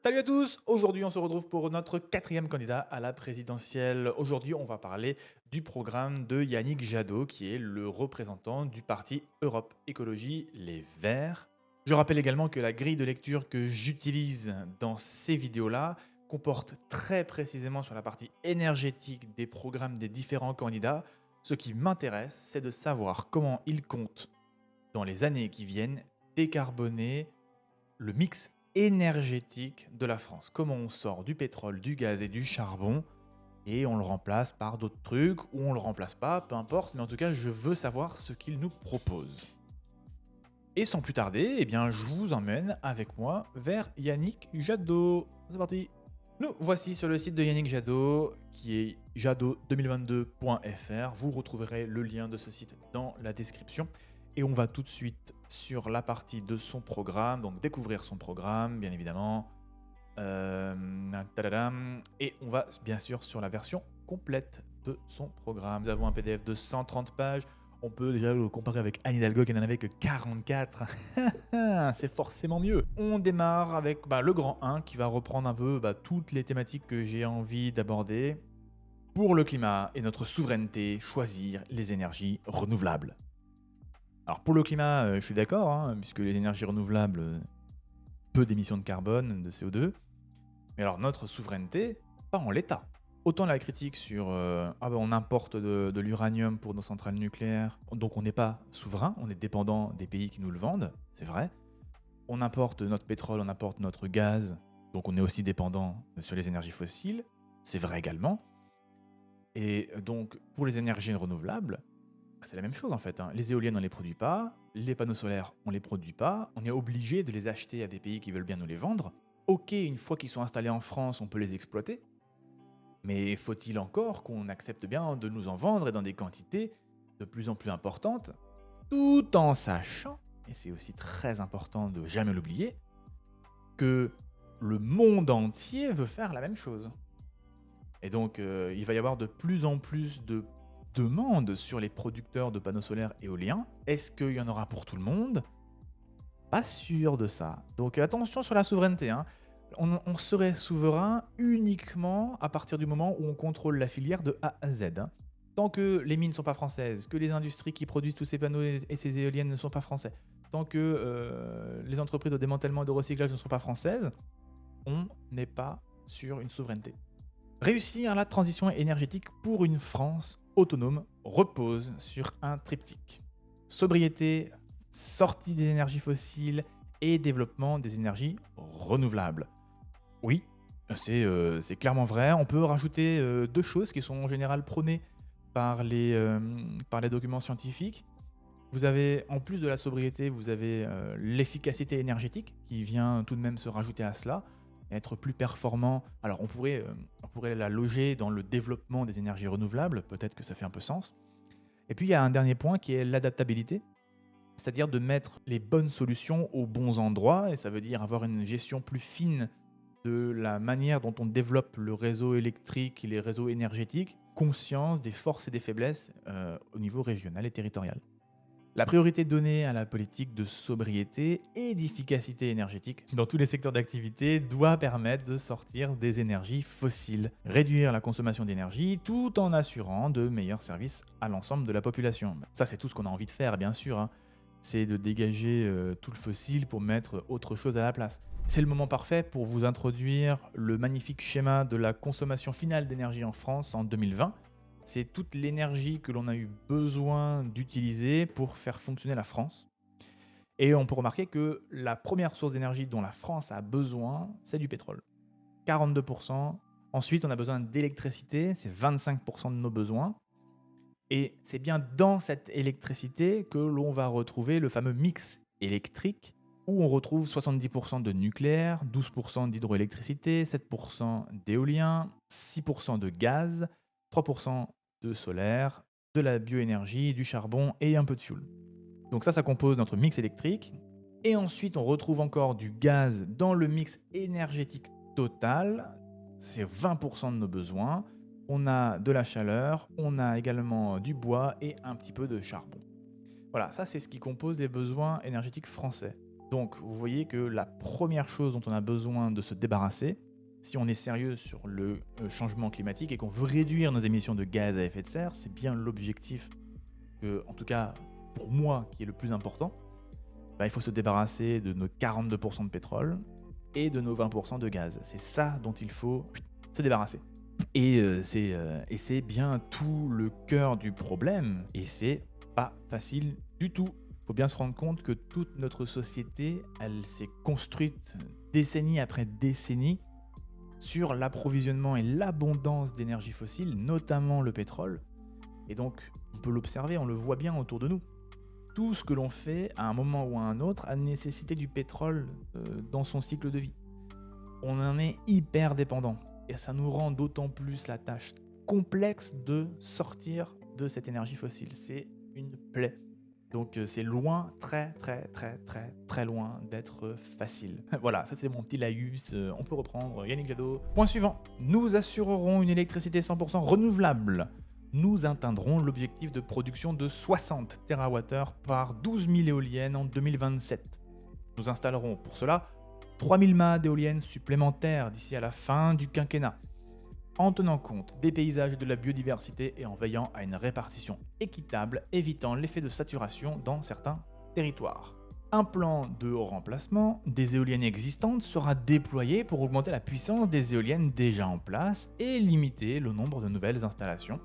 Salut à tous, aujourd'hui on se retrouve pour notre quatrième candidat à la présidentielle. Aujourd'hui on va parler du programme de Yannick Jadot qui est le représentant du parti Europe Écologie Les Verts. Je rappelle également que la grille de lecture que j'utilise dans ces vidéos-là comporte très précisément sur la partie énergétique des programmes des différents candidats. Ce qui m'intéresse, c'est de savoir comment ils comptent dans les années qui viennent décarboner le mix énergétique de la France. Comment on sort du pétrole, du gaz et du charbon et on le remplace par d'autres trucs ou on le remplace pas, peu importe, mais en tout cas, je veux savoir ce qu'il nous propose. Et sans plus tarder, eh bien, je vous emmène avec moi vers Yannick Jadot. C'est parti. Nous voici sur le site de Yannick Jadot, qui est jadot2022.fr. Vous retrouverez le lien de ce site dans la description. Et on va tout de suite sur la partie de son programme, donc découvrir son programme, bien évidemment. Tadadam. Et on va bien sûr sur la version complète de son programme. Nous avons un PDF de 130 pages. On peut déjà le comparer avec Anne Hidalgo qui n'en avait que 44. C'est forcément mieux. On démarre avec le grand 1 qui va reprendre un peu toutes les thématiques que j'ai envie d'aborder. Pour le climat et notre souveraineté, choisir les énergies renouvelables. Alors pour le climat, je suis d'accord, puisque les énergies renouvelables, peu d'émissions de carbone, de CO2. Mais alors notre souveraineté, pas en l'état. Autant la critique sur on importe de l'uranium pour nos centrales nucléaires, donc on n'est pas souverain, on est dépendant des pays qui nous le vendent, c'est vrai. On importe notre pétrole, on importe notre gaz, donc on est aussi dépendant sur les énergies fossiles, c'est vrai également. Et donc pour les énergies renouvelables, c'est la même chose en fait. Les éoliennes on les produit pas, les panneaux solaires on les produit pas, on est obligé de les acheter à des pays qui veulent bien nous les vendre. Ok, une fois qu'ils sont installés en France, on peut les exploiter. Mais faut-il encore qu'on accepte bien de nous en vendre et dans des quantités de plus en plus importantes, tout en sachant, et c'est aussi très important de jamais l'oublier, que le monde entier veut faire la même chose. Et donc il va y avoir de plus en plus de demandes sur les producteurs de panneaux solaires éoliens. Est-ce qu'il y en aura pour tout le monde? Pas sûr de ça. Donc attention sur la souveraineté. On serait souverain uniquement à partir du moment où on contrôle la filière de A à Z. Tant que les mines ne sont pas françaises, que les industries qui produisent tous ces panneaux et ces éoliennes ne sont pas français, tant que les entreprises de démantèlement et de recyclage ne sont pas françaises, on n'est pas sur une souveraineté. Réussir la transition énergétique pour une France autonome repose sur un triptyque. Sobriété, sortie des énergies fossiles et développement des énergies renouvelables. Oui, c'est clairement vrai. On peut rajouter deux choses qui sont en général prônées par les documents scientifiques. Vous avez, en plus de la sobriété, vous avez l'efficacité énergétique qui vient tout de même se rajouter à cela, et être plus performant. Alors on pourrait la loger dans le développement des énergies renouvelables, peut-être que ça fait un peu sens. Et puis il y a un dernier point qui est l'adaptabilité, c'est-à-dire de mettre les bonnes solutions aux bons endroits, et ça veut dire avoir une gestion plus fine de la manière dont on développe le réseau électrique et les réseaux énergétiques, conscience des forces et des faiblesses au niveau régional et territorial. La priorité donnée à la politique de sobriété et d'efficacité énergétique dans tous les secteurs d'activité doit permettre de sortir des énergies fossiles, réduire la consommation d'énergie tout en assurant de meilleurs services à l'ensemble de la population. Ça, c'est tout ce qu'on a envie de faire, bien sûr. C'est de dégager tout le fossile pour mettre autre chose à la place. C'est le moment parfait pour vous introduire le magnifique schéma de la consommation finale d'énergie en France en 2020. C'est toute l'énergie que l'on a eu besoin d'utiliser pour faire fonctionner la France. Et on peut remarquer que la première source d'énergie dont la France a besoin, c'est du pétrole. 42%. Ensuite, on a besoin d'électricité, c'est 25% de nos besoins. Et c'est bien dans cette électricité que l'on va retrouver le fameux mix électrique, où on retrouve 70% de nucléaire, 12% d'hydroélectricité, 7% d'éolien, 6% de gaz, 3% de solaire, de la bioénergie, du charbon et un peu de fioul. Donc ça compose notre mix électrique. Et ensuite, on retrouve encore du gaz dans le mix énergétique total. C'est 20% de nos besoins. On a de la chaleur, on a également du bois et un petit peu de charbon. Voilà, ça c'est ce qui compose les besoins énergétiques français. Donc, vous voyez que la première chose dont on a besoin de se débarrasser, si on est sérieux sur le changement climatique et qu'on veut réduire nos émissions de gaz à effet de serre, c'est bien l'objectif que, en tout cas pour moi, qui est le plus important, il faut se débarrasser de nos 42% de pétrole et de nos 20% de gaz. C'est ça dont il faut se débarrasser. Et c'est bien tout le cœur du problème, et c'est pas facile du tout. Il faut bien se rendre compte que toute notre société, elle s'est construite décennie après décennie sur l'approvisionnement et l'abondance d'énergie fossile, notamment le pétrole. Et donc, on peut l'observer, on le voit bien autour de nous. Tout ce que l'on fait, à un moment ou à un autre, a nécessité du pétrole dans son cycle de vie. On en est hyper dépendant. Et ça nous rend d'autant plus la tâche complexe de sortir de cette énergie fossile. C'est une plaie. Donc c'est loin, très très très très très loin d'être facile. Voilà, ça c'est mon petit laïus, on peut reprendre Yannick Jadot. Point suivant, nous assurerons une électricité 100% renouvelable. Nous atteindrons l'objectif de production de 60 TWh par 12 000 éoliennes en 2027. Nous installerons pour cela 3000 mâts d'éoliennes supplémentaires d'ici à la fin du quinquennat, en tenant compte des paysages et de la biodiversité et en veillant à une répartition équitable, évitant l'effet de saturation dans certains territoires. Un plan de remplacement des éoliennes existantes sera déployé pour augmenter la puissance des éoliennes déjà en place et limiter le nombre de nouvelles installations.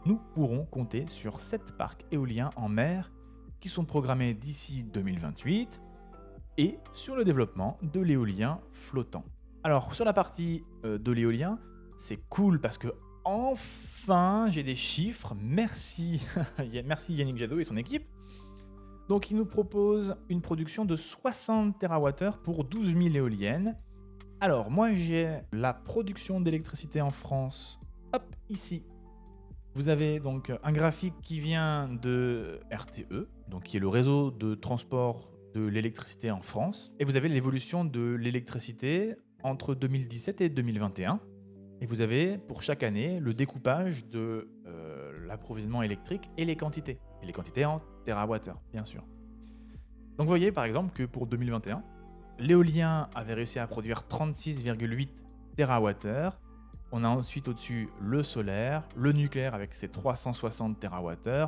Nous pourrons compter sur 7 parcs éoliens en mer qui sont programmés d'ici 2028 et sur le développement de l'éolien flottant. Alors, sur la partie de l'éolien, c'est cool parce que enfin j'ai des chiffres. Merci, merci Yannick Jadot et son équipe. Donc, il nous propose une production de 60 TWh pour 12 000 éoliennes. Alors, moi j'ai la production d'électricité en France, hop, ici. Vous avez donc un graphique qui vient de RTE, donc qui est le réseau de transport de l'électricité en France. Et vous avez l'évolution de l'électricité entre 2017 et 2021. Et vous avez pour chaque année le découpage de l'approvisionnement électrique et les quantités. Et les quantités en térawattheure, bien sûr. Donc vous voyez par exemple que pour 2021, l'éolien avait réussi à produire 36,8 TWh. On a ensuite au-dessus le solaire, le nucléaire avec ses 360 TWh,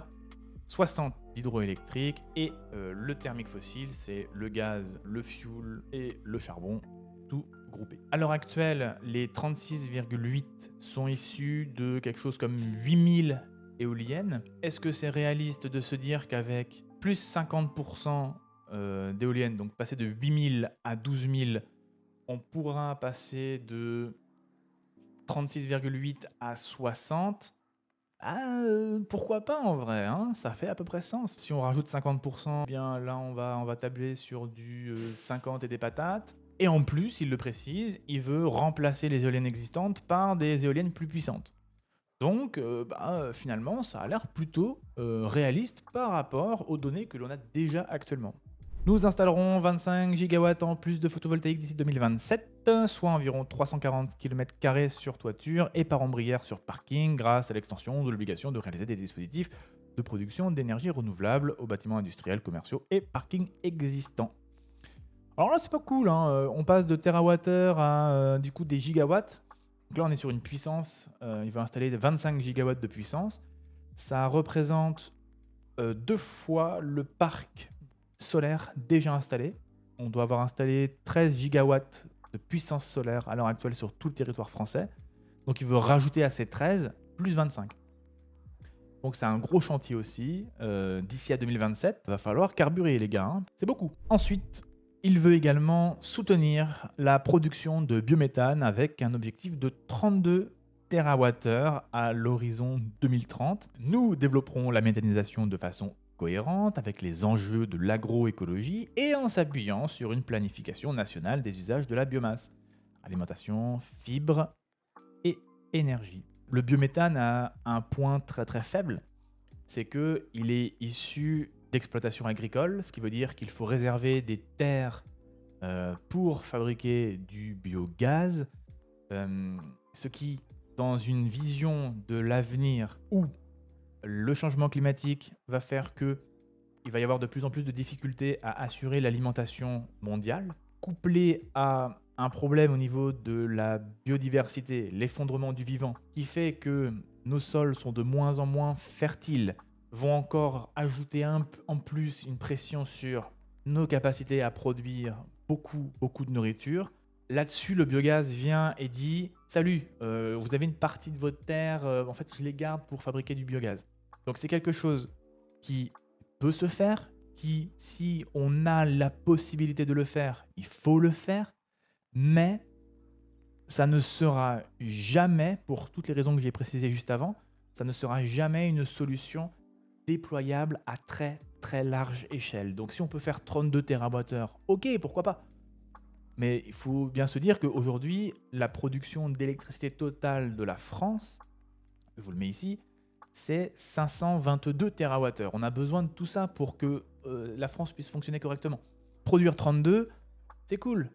60 d'hydroélectrique et le thermique fossile, c'est le gaz, le fuel et le charbon, tout groupé. À l'heure actuelle, les 36,8 sont issus de quelque chose comme 8000 éoliennes. Est-ce que c'est réaliste de se dire qu'avec plus 50% d'éoliennes, donc passer de 8000 à 12 000, on pourra passer de 36,8 à 60? Pourquoi pas en vrai, hein, ça fait à peu près sens. Si on rajoute 50%, bien là on va tabler sur du 50 et des patates. Et en plus, il le précise, il veut remplacer les éoliennes existantes par des éoliennes plus puissantes. Donc finalement, ça a l'air plutôt réaliste par rapport aux données que l'on a déjà actuellement. Nous installerons 25 gigawatts en plus de photovoltaïque d'ici 2027, soit environ 340 km² sur toiture et par ombrière sur parking grâce à l'extension de l'obligation de réaliser des dispositifs de production d'énergie renouvelable aux bâtiments industriels, commerciaux et parkings existants. Alors là, c'est pas cool, hein. On passe de térawattheure à du coup des gigawatts. Donc là, on est sur une puissance, il va installer 25 gigawatts de puissance. Ça représente 2 fois le parc solaire déjà installé. On doit avoir installé 13 gigawatts de puissance solaire à l'heure actuelle sur tout le territoire français. Donc il veut rajouter à ces 13 plus 25. Donc c'est un gros chantier aussi. D'ici à 2027, il va falloir carburer les gars, hein. C'est beaucoup. Ensuite, il veut également soutenir la production de biométhane avec un objectif de 32 TWh à l'horizon 2030. Nous développerons la méthanisation de façon cohérente avec les enjeux de l'agroécologie et en s'appuyant sur une planification nationale des usages de la biomasse, alimentation, fibres et énergie. Le biométhane a un point très très faible, c'est qu'il est issu d'exploitation agricole, ce qui veut dire qu'il faut réserver des terres pour fabriquer du biogaz, ce qui, dans une vision de l'avenir où le changement climatique va faire qu'il il va y avoir de plus en plus de difficultés à assurer l'alimentation mondiale, couplé à un problème au niveau de la biodiversité, l'effondrement du vivant, qui fait que nos sols sont de moins en moins fertiles, vont encore ajouter en plus une pression sur nos capacités à produire beaucoup de nourriture. Là-dessus, le biogaz vient et dit: Salut, vous avez une partie de votre terre, en fait, je les garde pour fabriquer du biogaz. Donc, c'est quelque chose qui peut se faire, qui, si on a la possibilité de le faire, il faut le faire, mais ça ne sera jamais, pour toutes les raisons que j'ai précisées juste avant, ça ne sera jamais une solution déployable à très large échelle. Donc, si on peut faire 32 TWh, ok, pourquoi pas. Mais il faut bien se dire qu'aujourd'hui, la production d'électricité totale de la France, je vous le mets ici, c'est 522 TWh. On a besoin de tout ça pour que la France puisse fonctionner correctement. Produire 32, c'est cool,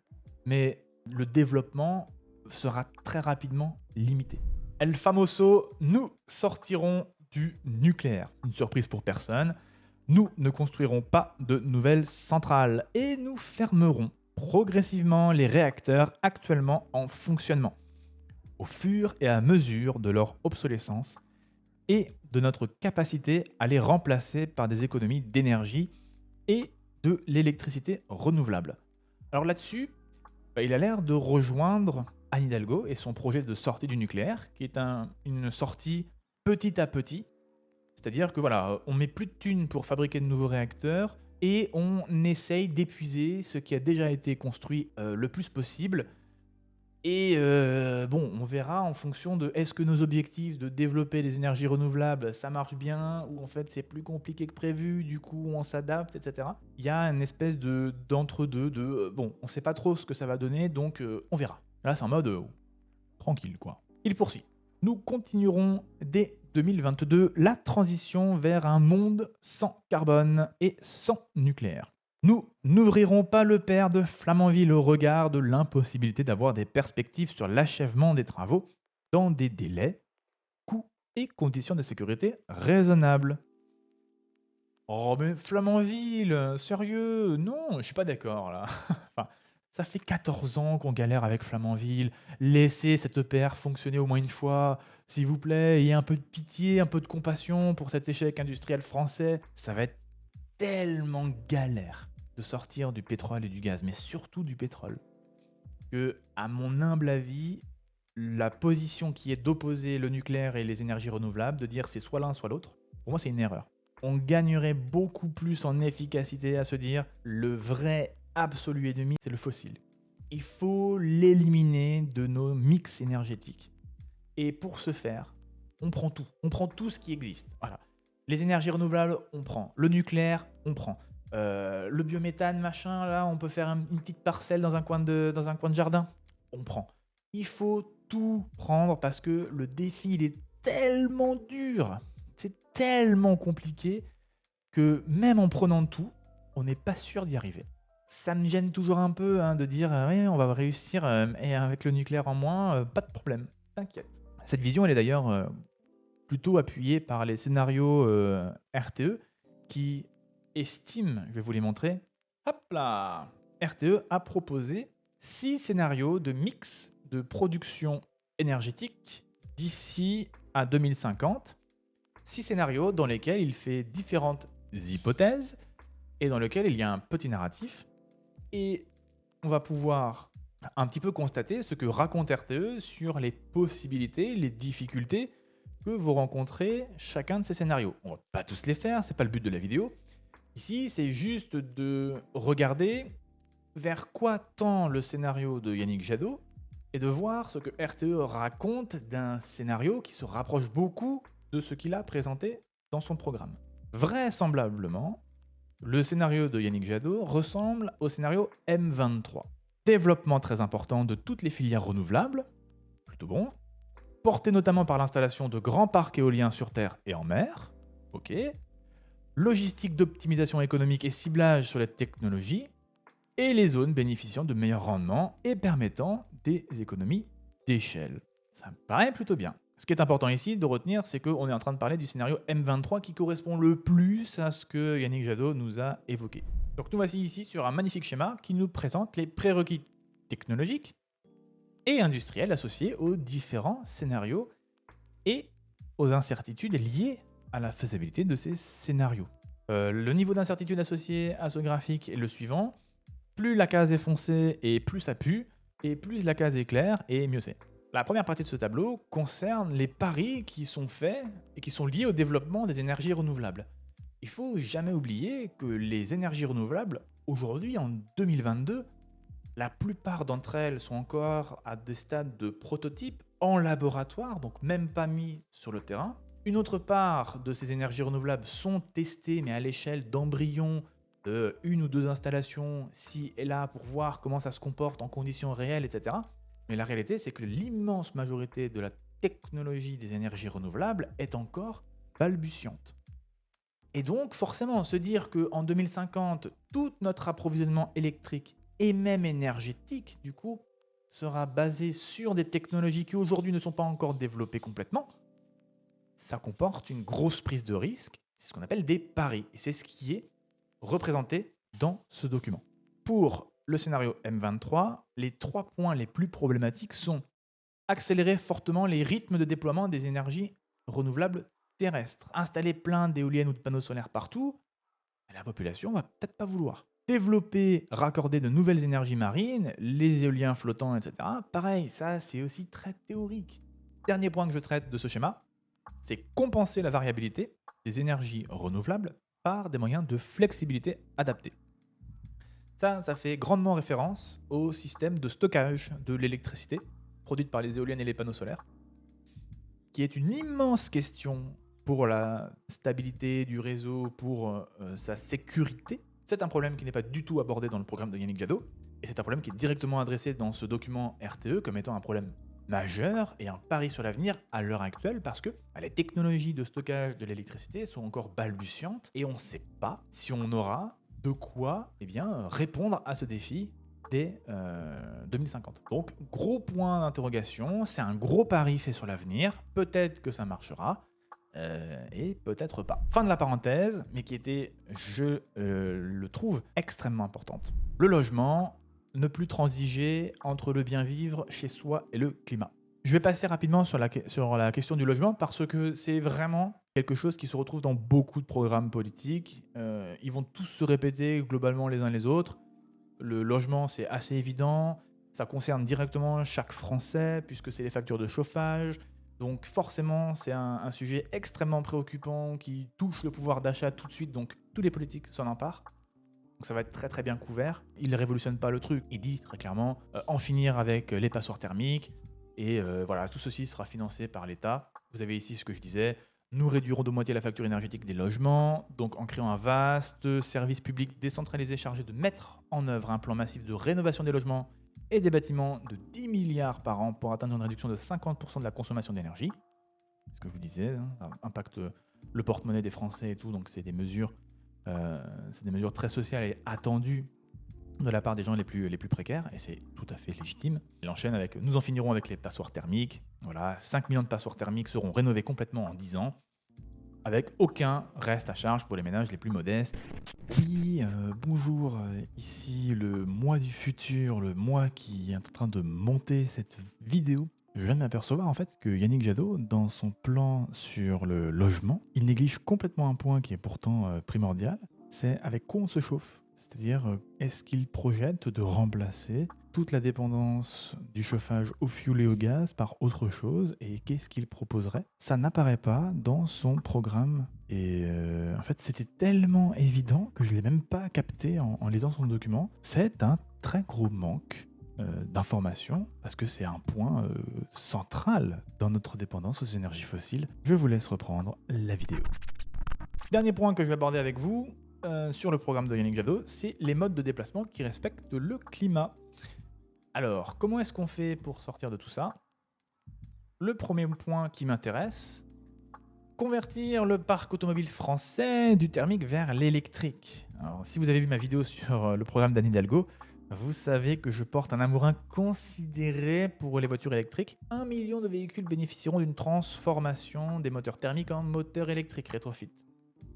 mais le développement sera très rapidement limité. El Famoso, nous sortirons du nucléaire. Une surprise pour personne. Nous ne construirons pas de nouvelles centrales et nous fermerons progressivement les réacteurs actuellement en fonctionnement, au fur et à mesure de leur obsolescence et de notre capacité à les remplacer par des économies d'énergie et de l'électricité renouvelable. Alors là-dessus, il a l'air de rejoindre Anne Hidalgo et son projet de sortie du nucléaire, qui est une sortie petit à petit. C'est-à-dire que voilà, on met plus de thunes pour fabriquer de nouveaux réacteurs et on essaye d'épuiser ce qui a déjà été construit le plus possible. Et bon, on verra en fonction de est-ce que nos objectifs de développer les énergies renouvelables, ça marche bien, ou en fait c'est plus compliqué que prévu, du coup on s'adapte, etc. Il y a une espèce d'entre-deux, bon, on sait pas trop ce que ça va donner, donc on verra. Là c'est en mode tranquille quoi. Il poursuit. Nous continuerons dès 2022 la transition vers un monde sans carbone et sans nucléaire. Nous n'ouvrirons pas le père de Flamanville au regard de l'impossibilité d'avoir des perspectives sur l'achèvement des travaux dans des délais, coûts et conditions de sécurité raisonnables. Oh mais Flamanville, sérieux? Non, je suis pas d'accord là. Enfin, ça fait 14 ans qu'on galère avec Flamanville. Laissez cette EPR fonctionner au moins une fois. S'il vous plaît, ayez un peu de pitié, un peu de compassion pour cet échec industriel français. Ça va être tellement galère de sortir du pétrole et du gaz, mais surtout du pétrole, que, à mon humble avis, la position qui est d'opposer le nucléaire et les énergies renouvelables, de dire c'est soit l'un soit l'autre, pour moi c'est une erreur. On gagnerait beaucoup plus en efficacité à se dire le vrai absolu ennemi, c'est le fossile. Il faut l'éliminer de nos mix énergétiques. Et pour ce faire, on prend tout. On prend tout ce qui existe. Voilà. Les énergies renouvelables, on prend. Le nucléaire, on prend. Le biométhane, machin, là, on peut faire une petite parcelle dans un coin de jardin. On prend. Il faut tout prendre parce que le défi, il est tellement dur. C'est tellement compliqué que même en prenant tout, on n'est pas sûr d'y arriver. Ça me gêne toujours un peu de dire ouais, on va réussir et avec le nucléaire en moins, pas de problème. T'inquiète. Cette vision, elle est d'ailleurs plutôt appuyée par les scénarios RTE qui estiment, je vais vous les montrer, hop là, RTE a proposé 6 scénarios de mix de production énergétique d'ici à 2050. 6 scénarios dans lesquels il fait différentes hypothèses et dans lesquels il y a un petit narratif. Et on va pouvoir un petit peu constater ce que raconte RTE sur les possibilités, les difficultés que vous rencontrez chacun de ces scénarios. On va pas tous les faire, c'est pas le but de la vidéo. Ici, c'est juste de regarder vers quoi tend le scénario de Yannick Jadot et de voir ce que RTE raconte d'un scénario qui se rapproche beaucoup de ce qu'il a présenté dans son programme. Vraisemblablement, le scénario de Yannick Jadot ressemble au scénario M23. Développement très important de toutes les filières renouvelables, plutôt bon, porté notamment par l'installation de grands parcs éoliens sur terre et en mer, ok, logistique d'optimisation économique et ciblage sur les technologies, et les zones bénéficiant de meilleurs rendements et permettant des économies d'échelle. Ça me paraît plutôt bien. Ce qui est important ici de retenir, c'est qu'on est en train de parler du scénario M23 qui correspond le plus à ce que Yannick Jadot nous a évoqué. Donc nous voici ici sur un magnifique schéma qui nous présente les prérequis technologiques et industriels associés aux différents scénarios et aux incertitudes liées à la faisabilité de ces scénarios. Le niveau d'incertitude associé à ce graphique est le suivant. Plus la case est foncée et plus ça pue, et plus la case est claire et mieux c'est. La première partie de ce tableau concerne les paris qui sont faits et qui sont liés au développement des énergies renouvelables. Il faut jamais oublier que les énergies renouvelables, aujourd'hui en 2022, la plupart d'entre elles sont encore à des stades de prototype en laboratoire, donc même pas mis sur le terrain. Une autre part de ces énergies renouvelables sont testées, mais à l'échelle d'embryons, de une ou deux installations, ci et là, pour voir comment ça se comporte en conditions réelles, etc. Mais la réalité, c'est que l'immense majorité de la technologie des énergies renouvelables est encore balbutiante. Et donc, forcément, se dire qu'en 2050, tout notre approvisionnement électrique et même énergétique, du coup, sera basé sur des technologies qui aujourd'hui ne sont pas encore développées complètement, ça comporte une grosse prise de risque, c'est ce qu'on appelle des paris. Et c'est ce qui est représenté dans ce document. Pour le scénario M23, les 3 points les plus problématiques sont accélérer fortement les rythmes de déploiement des énergies renouvelables terrestres. Installer plein d'éoliennes ou de panneaux solaires partout, la population va peut-être pas vouloir. Développer, raccorder de nouvelles énergies marines, les éoliens flottants, etc. Pareil, ça c'est aussi très théorique. Dernier point que je traite de ce schéma, c'est compenser la variabilité des énergies renouvelables par des moyens de flexibilité adaptés. Ça fait grandement référence au système de stockage de l'électricité produite par les éoliennes et les panneaux solaires, qui est une immense question pour la stabilité du réseau, pour sa sécurité. C'est un problème qui n'est pas du tout abordé dans le programme de Yannick Jadot, et c'est un problème qui est directement adressé dans ce document RTE comme étant un problème majeur et un pari sur l'avenir à l'heure actuelle parce que les technologies de stockage de l'électricité sont encore balbutiantes et on ne sait pas si on aura de quoi répondre à ce défi dès 2050. Donc, gros point d'interrogation, c'est un gros pari fait sur l'avenir, peut-être que ça marchera, et peut-être pas. Fin de la parenthèse, mais qui était, je le trouve, extrêmement importante. Le logement, ne plus transiger entre le bien vivre chez soi et le climat. Je vais passer rapidement sur la question du logement parce que c'est vraiment quelque chose qui se retrouve dans beaucoup de programmes politiques. Ils vont tous se répéter globalement les uns les autres. Le logement, c'est assez évident. Ça concerne directement chaque Français puisque c'est les factures de chauffage. Donc forcément, c'est un sujet extrêmement préoccupant qui touche le pouvoir d'achat tout de suite. Donc tous les politiques s'en emparent. Donc ça va être très très bien couvert. Il ne révolutionne pas le truc. Il dit très clairement en finir avec les passoires thermiques. Et voilà, tout ceci sera financé par l'État. Vous avez ici ce que je disais. Nous réduirons de moitié la facture énergétique des logements, donc en créant un vaste service public décentralisé chargé de mettre en œuvre un plan massif de rénovation des logements et des bâtiments de 10 milliards par an pour atteindre une réduction de 50% de la consommation d'énergie. C'est ce que je vous disais, ça impacte le porte-monnaie des Français et tout, donc c'est des mesures très sociales et attendues de la part des gens les plus précaires, et c'est tout à fait légitime. Il enchaîne avec « Nous en finirons avec les passoires thermiques ». Voilà, 5 millions de passoires thermiques seront rénovées complètement en 10 ans, avec aucun reste à charge pour les ménages les plus modestes. Oui, bonjour, ici le moi du futur, le moi qui est en train de monter cette vidéo. Je viens de m'apercevoir en fait que Yannick Jadot, dans son plan sur le logement, il néglige complètement un point qui est pourtant primordial, c'est avec quoi on se chauffe. C'est-à-dire, est-ce qu'il projette de remplacer toute la dépendance du chauffage au fioul et au gaz par autre chose, et qu'est-ce qu'il proposerait? Ça n'apparaît pas dans son programme. Et en fait, c'était tellement évident que je ne l'ai même pas capté en lisant son document. C'est un très gros manque d'informations, parce que c'est un point central dans notre dépendance aux énergies fossiles. Je vous laisse reprendre la vidéo. Dernier point que je vais aborder avec vous, sur le programme de Yannick Jadot, c'est les modes de déplacement qui respectent le climat. Alors, comment est-ce qu'on fait pour sortir de tout ça? Le premier point qui m'intéresse, convertir le parc automobile français du thermique vers l'électrique. Alors, si vous avez vu ma vidéo sur le programme d'Anne Hidalgo, Vous savez que je porte un amour inconsidéré pour les voitures électriques. 1 million de véhicules bénéficieront d'une transformation des moteurs thermiques en moteurs électriques rétrofit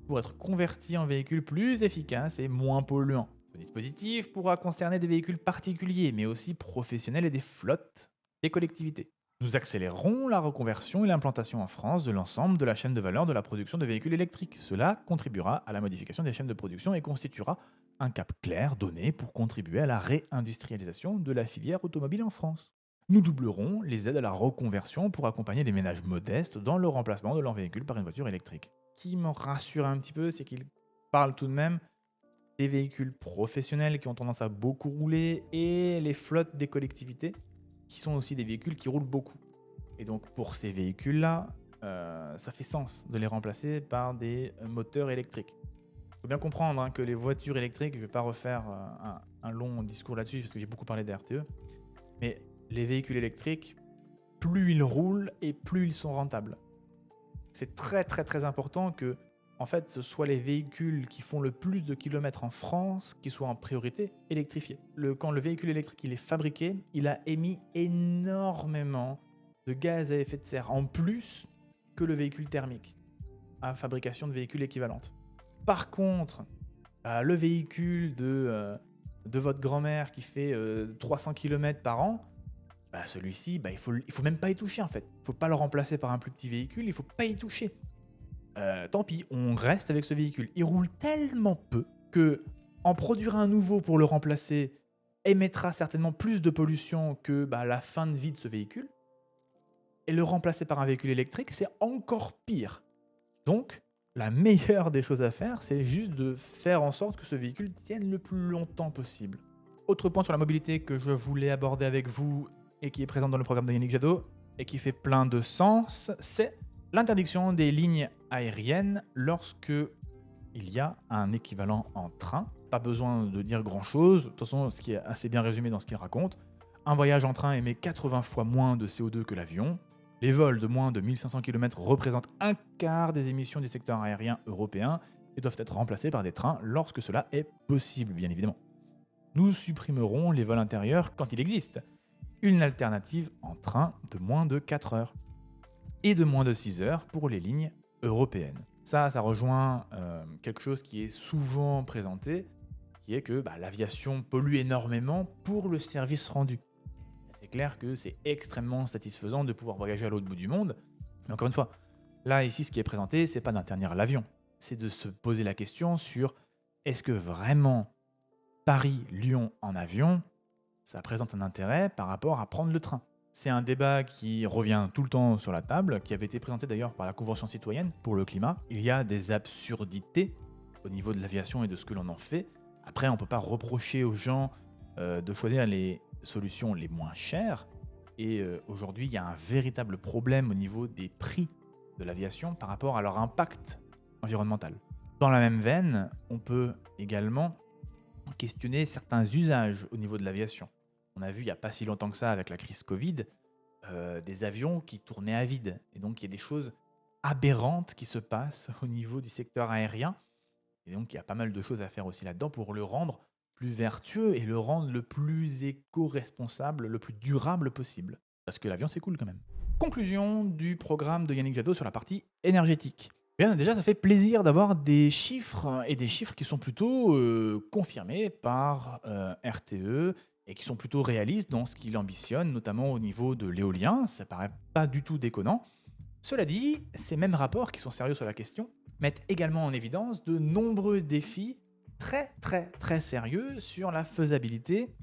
pour être convertis en véhicules plus efficaces et moins polluants. Ce dispositif pourra concerner des véhicules particuliers, mais aussi professionnels et des flottes des collectivités. Nous accélérerons la reconversion et l'implantation en France de l'ensemble de la chaîne de valeur de la production de véhicules électriques. Cela contribuera à la modification des chaînes de production et constituera un cap clair donné pour contribuer à la réindustrialisation de la filière automobile en France. Nous doublerons les aides à la reconversion pour accompagner les ménages modestes dans le remplacement de leur véhicule par une voiture électrique. Ce qui me rassure un petit peu, c'est qu'il parle tout de même des véhicules professionnels qui ont tendance à beaucoup rouler et les flottes des collectivités qui sont aussi des véhicules qui roulent beaucoup. Et donc pour ces véhicules-là, ça fait sens de les remplacer par des moteurs électriques. Il faut bien comprendre que les voitures électriques, je ne vais pas refaire un long discours là-dessus parce que j'ai beaucoup parlé des RTE, mais les véhicules électriques, plus ils roulent et plus ils sont rentables. C'est très très très important que en fait, ce soit les véhicules qui font le plus de kilomètres en France qui soient en priorité électrifiés. Quand le véhicule électrique il est fabriqué, il a émis énormément de gaz à effet de serre en plus que le véhicule thermique à fabrication de véhicules équivalentes. Par contre, le véhicule de votre grand-mère qui fait 300 km par an, celui-ci, il faut même pas y toucher en fait. Il faut pas le remplacer par un plus petit véhicule, il faut pas y toucher. Tant pis, on reste avec ce véhicule. Il roule tellement peu que en produire un nouveau pour le remplacer émettra certainement plus de pollution que la fin de vie de ce véhicule. Et le remplacer par un véhicule électrique, c'est encore pire. Donc, la meilleure des choses à faire, c'est juste de faire en sorte que ce véhicule tienne le plus longtemps possible. Autre point sur la mobilité que je voulais aborder avec vous et qui est présent dans le programme de Yannick Jadot et qui fait plein de sens, c'est l'interdiction des lignes aériennes lorsque il y a un équivalent en train. Pas besoin de dire grand-chose. De toute façon, ce qui est assez bien résumé dans ce qu'il raconte. Un voyage en train émet 80 fois moins de CO2 que l'avion. Les vols de moins de 1500 km représentent un quart des émissions du secteur aérien européen et doivent être remplacés par des trains lorsque cela est possible, bien évidemment. Nous supprimerons les vols intérieurs quand il existe une alternative en train de moins de 4 heures et de moins de 6 heures pour les lignes européennes. Ça rejoint quelque chose qui est souvent présenté, qui est que l'aviation pollue énormément pour le service rendu. C'est clair que c'est extrêmement satisfaisant de pouvoir voyager à l'autre bout du monde. Mais encore une fois, là, ici, ce qui est présenté, c'est pas d'interdire l'avion. C'est de se poser la question sur est-ce que vraiment Paris-Lyon en avion, ça présente un intérêt par rapport à prendre le train. C'est un débat qui revient tout le temps sur la table, qui avait été présenté d'ailleurs par la Convention citoyenne pour le climat. Il y a des absurdités au niveau de l'aviation et de ce que l'on en fait. Après, on ne peut pas reprocher aux gens de choisir les solutions les moins chères. Et aujourd'hui, il y a un véritable problème au niveau des prix de l'aviation par rapport à leur impact environnemental. Dans la même veine, on peut également questionner certains usages au niveau de l'aviation. On a vu il n'y a pas si longtemps que ça avec la crise Covid, des avions qui tournaient à vide. Et donc il y a des choses aberrantes qui se passent au niveau du secteur aérien. Et donc il y a pas mal de choses à faire aussi là-dedans pour le rendre plus vertueux et le rendre le plus éco-responsable, le plus durable possible. Parce que l'avion c'est cool quand même. Conclusion du programme de Yannick Jadot sur la partie énergétique. Bien, déjà, ça fait plaisir d'avoir des chiffres et des chiffres qui sont plutôt confirmés par RTE et qui sont plutôt réalistes dans ce qu'il ambitionne, notamment au niveau de l'éolien. Ça paraît pas du tout déconnant. Cela dit, ces mêmes rapports qui sont sérieux sur la question mettent également en évidence de nombreux défis très très très sérieux sur la faisabilité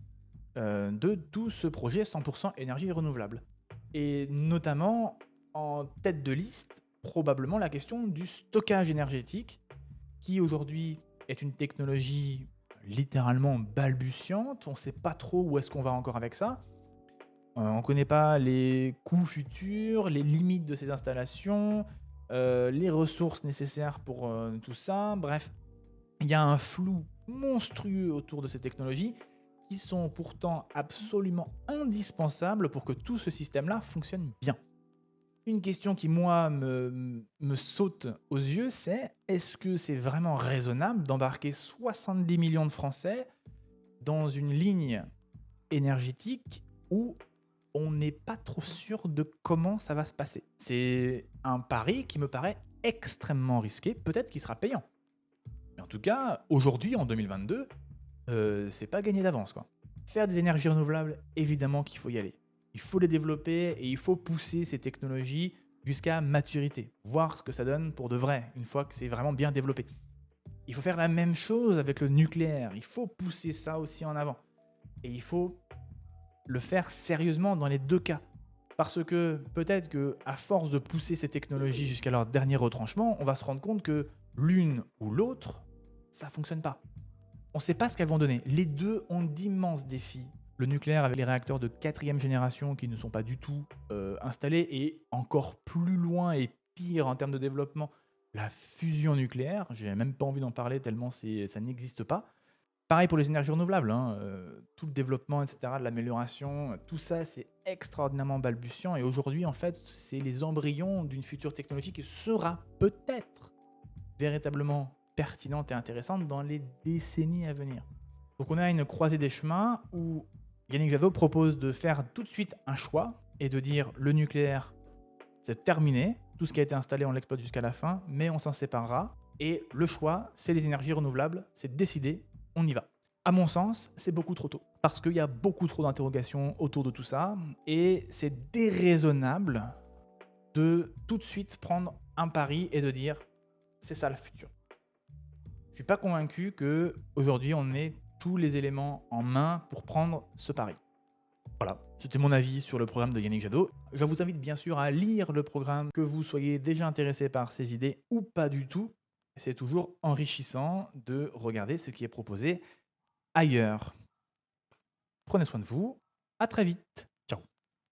de tout ce projet 100% énergie renouvelable. Et notamment en tête de liste, probablement la question du stockage énergétique, qui aujourd'hui est une technologie littéralement balbutiante. On ne sait pas trop où est-ce qu'on va encore avec ça. On ne connaît pas les coûts futurs, les limites de ces installations, les ressources nécessaires pour tout ça. Bref, il y a un flou monstrueux autour de ces technologies qui sont pourtant absolument indispensables pour que tout ce système-là fonctionne bien. Une question qui, moi, me saute aux yeux, c'est est-ce que c'est vraiment raisonnable d'embarquer 70 millions de Français dans une ligne énergétique où on n'est pas trop sûr de comment ça va se passer. C'est un pari qui me paraît extrêmement risqué, peut-être qu'il sera payant. Mais en tout cas, aujourd'hui, en 2022, c'est pas gagné d'avance, quoi. Faire des énergies renouvelables, évidemment qu'il faut y aller. Il faut les développer et il faut pousser ces technologies jusqu'à maturité, voir ce que ça donne pour de vrai, une fois que c'est vraiment bien développé. Il faut faire la même chose avec le nucléaire, il faut pousser ça aussi en avant. Et il faut le faire sérieusement dans les deux cas. Parce que peut-être que à force de pousser ces technologies jusqu'à leur dernier retranchement, on va se rendre compte que l'une ou l'autre, ça fonctionne pas. On ne sait pas ce qu'elles vont donner. Les deux ont d'immenses défis. Le nucléaire avec les réacteurs de 4e génération qui ne sont pas du tout installés et encore plus loin et pire en termes de développement, la fusion nucléaire. J'ai même pas envie d'en parler tellement ça n'existe pas. Pareil pour les énergies renouvelables, hein, tout le développement, etc., de l'amélioration, tout ça, c'est extraordinairement balbutiant. Et aujourd'hui, en fait, c'est les embryons d'une future technologie qui sera peut-être véritablement pertinente et intéressante dans les décennies à venir. Donc on a une croisée des chemins où Yannick Jadot propose de faire tout de suite un choix et de dire le nucléaire, c'est terminé, tout ce qui a été installé, on l'exploite jusqu'à la fin, mais on s'en séparera. Et le choix, c'est les énergies renouvelables, c'est décidé, on y va. À mon sens, c'est beaucoup trop tôt. Parce qu'il y a beaucoup trop d'interrogations autour de tout ça. Et c'est déraisonnable de tout de suite prendre un pari et de dire c'est ça le futur. Je ne suis pas convaincu qu'aujourd'hui on ait tous les éléments en main pour prendre ce pari. Voilà, c'était mon avis sur le programme de Yannick Jadot. Je vous invite bien sûr à lire le programme, que vous soyez déjà intéressé par ces idées ou pas du tout. C'est toujours enrichissant de regarder ce qui est proposé ailleurs. Prenez soin de vous, à très vite.